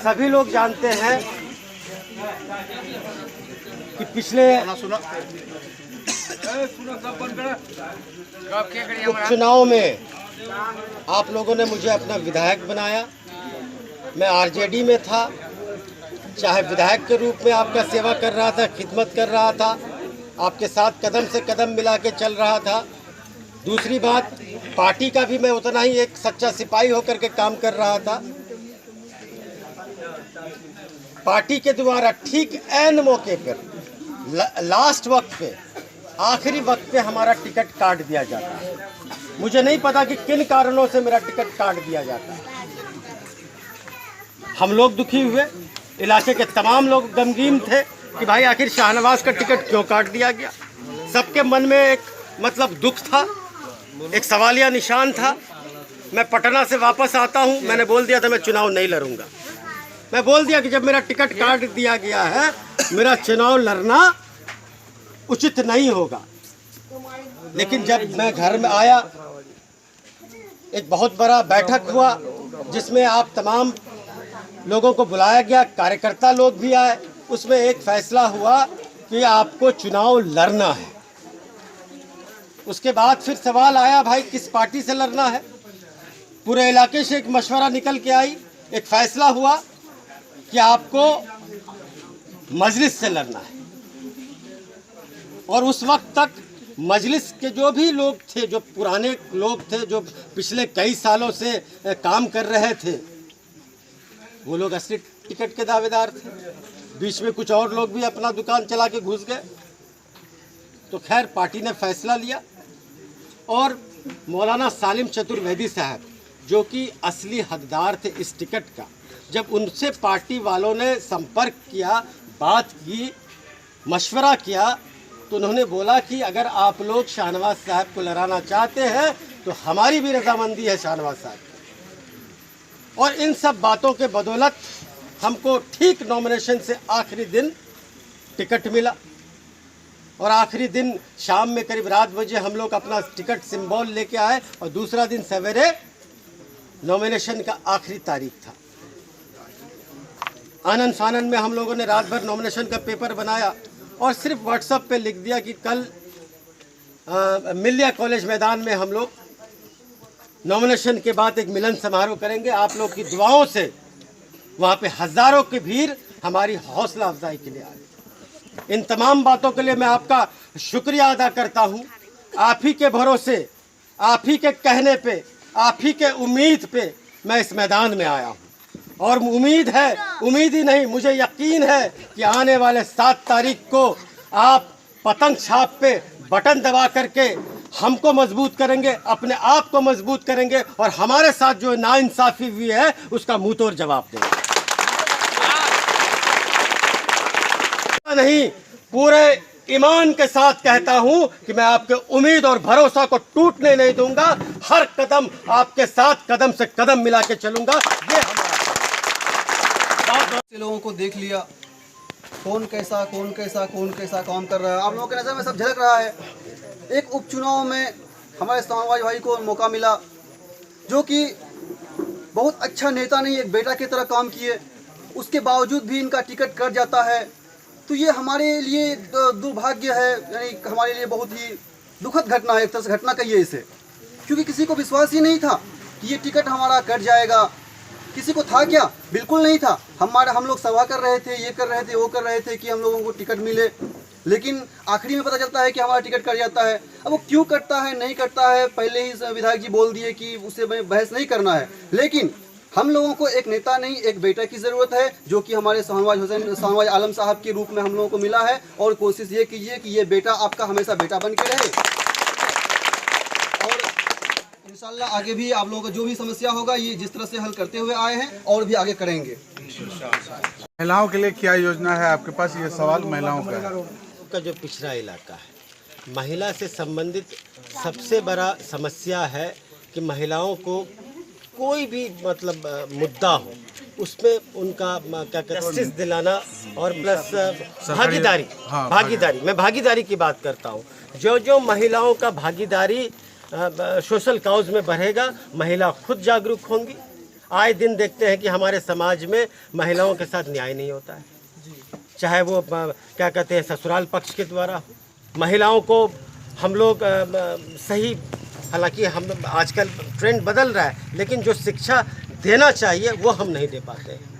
सभी लोग जानते हैं कि पिछले उपचुनाव में आप लोगों ने मुझे अपना विधायक बनाया। मैं आरजेडी में था, चाहे विधायक के रूप में आपका सेवा कर रहा था, खिदमत कर रहा था, आपके साथ कदम से कदम मिला के चल रहा था। दूसरी बात, पार्टी का भी मैं उतना ही एक सच्चा सिपाही होकर के काम कर रहा था। पार्टी के द्वारा ठीक ऐन मौके पर, लास्ट वक्त पे, आखिरी वक्त पे हमारा टिकट काट दिया जाता है। मुझे नहीं पता कि किन कारणों से मेरा टिकट काट दिया जाता है। हम लोग दुखी हुए, इलाके के तमाम लोग गमगीन थे कि भाई आखिर शाहनवाज का टिकट क्यों काट दिया गया। सबके मन में एक दुख था, एक सवालिया निशान था। मैं पटना से वापस आता हूं, मैंने बोल दिया था मैं चुनाव नहीं लड़ूंगा। मैं बोल दिया कि जब मेरा टिकट काट दिया गया है, मेरा चुनाव लड़ना उचित नहीं होगा। लेकिन जब मैं घर में आया, एक बहुत बड़ा बैठक हुआ जिसमें आप तमाम लोगों को बुलाया गया, कार्यकर्ता लोग भी आए। उसमें एक फैसला हुआ कि आपको चुनाव लड़ना है। उसके बाद फिर सवाल आया, भाई किस पार्टी से लड़ना है। पूरे इलाके से एक मशवरा निकल के आई, एक फैसला हुआ कि आपको मजलिस से लड़ना है। और उस वक्त तक मजलिस के जो भी लोग थे, जो पुराने लोग थे, जो पिछले कई सालों से काम कर रहे थे, वो लोग असली टिकट के दावेदार थे। बीच में कुछ और लोग भी अपना दुकान चला के घुस गए। तो खैर पार्टी ने फैसला लिया और मौलाना सालिम चतुर्वेदी साहब, जो कि असली हकदार थे इस टिकट का, जब उनसे पार्टी वालों ने संपर्क किया, बात की, मशवरा किया, तो उन्होंने बोला कि अगर आप लोग शाहनवाज साहब को लड़ाना चाहते हैं तो हमारी भी रजामंदी है शाहनवाज साहब। और इन सब बातों के बदौलत हमको ठीक नॉमिनेशन से आखिरी दिन टिकट मिला। और आखिरी दिन शाम में करीब रात बजे हम लोग अपना टिकट सिंबल लेके आए और दूसरा दिन सवेरे नॉमिनेशन का आखिरी तारीख था। आनंद फानन में हम लोगों ने रात भर नॉमिनेशन का पेपर बनाया और सिर्फ व्हाट्सएप पे लिख दिया कि कल मिलिया कॉलेज मैदान में हम लोग नॉमिनेशन के बाद एक मिलन समारोह करेंगे। आप लोग की दुआओं से वहाँ पे हज़ारों की भीड़ हमारी हौसला अफजाई के लिए आई। इन तमाम बातों के लिए मैं आपका शुक्रिया अदा करता हूँ। आप ही के भरोसे, आप ही के कहने पे, आप ही के उम्मीद पे मैं इस मैदान में आया हूँ। और उम्मीद है, उम्मीद ही नहीं, मुझे यकीन है कि आने वाले 7 तारीख को आप पतंग छाप पे बटन दबा करके हमको मजबूत करेंगे, अपने आप को मजबूत करेंगे और हमारे साथ जो नाइंसाफ़ी हुई है उसका मुंह तोड़ जवाब देंगे। नहीं, पूरे ईमान के साथ कहता हूं कि मैं आपके उम्मीद और भरोसा को टूटने नहीं दूंगा। हर कदम आपके साथ कदम से कदम मिला के चलूंगा। ये हमारा लोगों को देख लिया, कौन कैसा काम कर रहा है। आप लोगों के नज़र में सब झलक रहा है। एक उपचुनाव में हमारे समाजवादी भाई को मौका मिला, जो कि बहुत अच्छा नेता नहीं, एक बेटा की तरह काम किए, उसके बावजूद भी इनका टिकट कट जाता है। तो ये हमारे लिए दुर्भाग्य है, यानी हमारे लिए बहुत ही दुखद घटना है, एक तरह से घटना कहिए इसे, क्योंकि किसी को विश्वास ही नहीं था कि ये टिकट हमारा कट जाएगा। किसी को था क्या? बिल्कुल नहीं था। हम लोग सभा कर रहे थे, ये कर रहे थे, वो कर रहे थे कि हम लोगों को टिकट मिले, लेकिन आखिरी में पता चलता है कि हमारा टिकट कट जाता है। अब वो क्यों कटता है, नहीं कटता है, पहले ही विधायक जी बोल दिए कि उससे बहस नहीं करना है। लेकिन हम लोगों को एक नेता नहीं, एक बेटा की ज़रूरत है, जो कि हमारे शाहनवाज आलम साहब के रूप में हम लोगों को मिला है। और कोशिश ये कीजिए कि ये बेटा आपका हमेशा बेटा बन के रहे। और इंशाल्लाह आगे भी आप लोगों का जो भी समस्या होगा, ये जिस तरह से हल करते हुए आए हैं और भी आगे करेंगे। महिलाओं के लिए क्या योजना है आपके पास? ये सवाल महिलाओं का जो पिछड़ा इलाका है, महिला से संबंधित सबसे बड़ा समस्या है कि महिलाओं को कोई भी मुद्दा हो, उसमें उनका क्या कहते हैं, जस्टिस दिलाना और प्लस भागीदारी। मैं भागीदारी की बात करता हूँ। जो महिलाओं का भागीदारी सोशल काउज में बढ़ेगा, महिला खुद जागरूक होंगी, आए दिन देखते हैं कि हमारे समाज में महिलाओं के साथ न्याय नहीं होता है, चाहे वो क्या कहते हैं ससुराल पक्ष के द्वारा हो। महिलाओं को हम लोग सही, हालांकि हम आजकल ट्रेंड बदल रहा है, लेकिन जो शिक्षा देना चाहिए वो हम नहीं दे पाते हैं।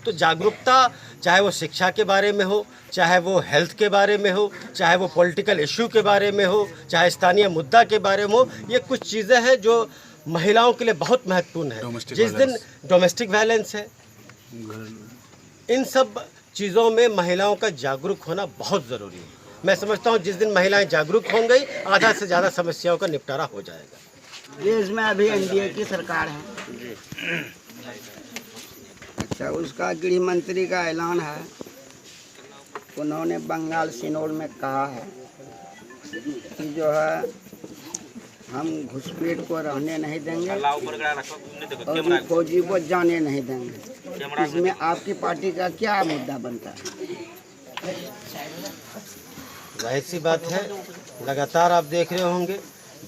तो जागरूकता, चाहे वो शिक्षा के बारे में हो, चाहे वो हेल्थ के बारे में हो, चाहे वो पॉलिटिकल इशू के बारे में हो, चाहे स्थानीय मुद्दा के बारे में हो, ये कुछ चीज़ें हैं जो महिलाओं के लिए बहुत महत्वपूर्ण है। जिस दिन डोमेस्टिक वायलेंस है, इन सब चीज़ों में महिलाओं का जागरूक होना बहुत ज़रूरी है। मैं समझता हूँ जिस दिन महिलाएं जागरूक हों गई, आधा से ज़्यादा समस्याओं का निपटारा हो जाएगा। देश में अभी एनडीए की सरकार है। अच्छा, उसका गृह मंत्री का ऐलान है, उन्होंने बंगाल सिनोर में कहा है कि जो है हम घुसपैठ को रहने नहीं देंगे और फौजी को जाने नहीं देंगे। इसमें आपकी पार्टी का क्या मुद्दा बनता है? जाहिर सी बात है, लगातार आप देख रहे होंगे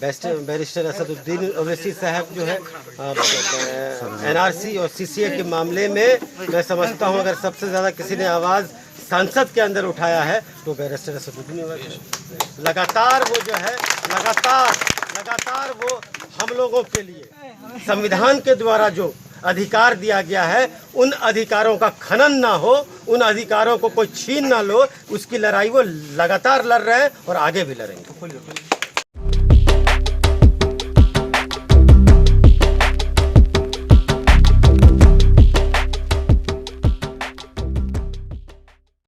बैरिस्टर असदुद्दीन ओवैसी साहब जो है एनआरसी और सीसीए के मामले में, मैं समझता हूं अगर सबसे ज़्यादा किसी ने आवाज़ संसद के अंदर उठाया है तो बैरिस्टर असदुद्दीन ओवैसी। लगातार वो जो है लगातार वो हम लोगों के लिए संविधान के द्वारा जो अधिकार दिया गया है, उन अधिकारों का खनन ना हो, उन अधिकारों को कोई छीन ना लो, उसकी लड़ाई वो लगातार लड़ रहे हैं और आगे भी लड़ेंगे।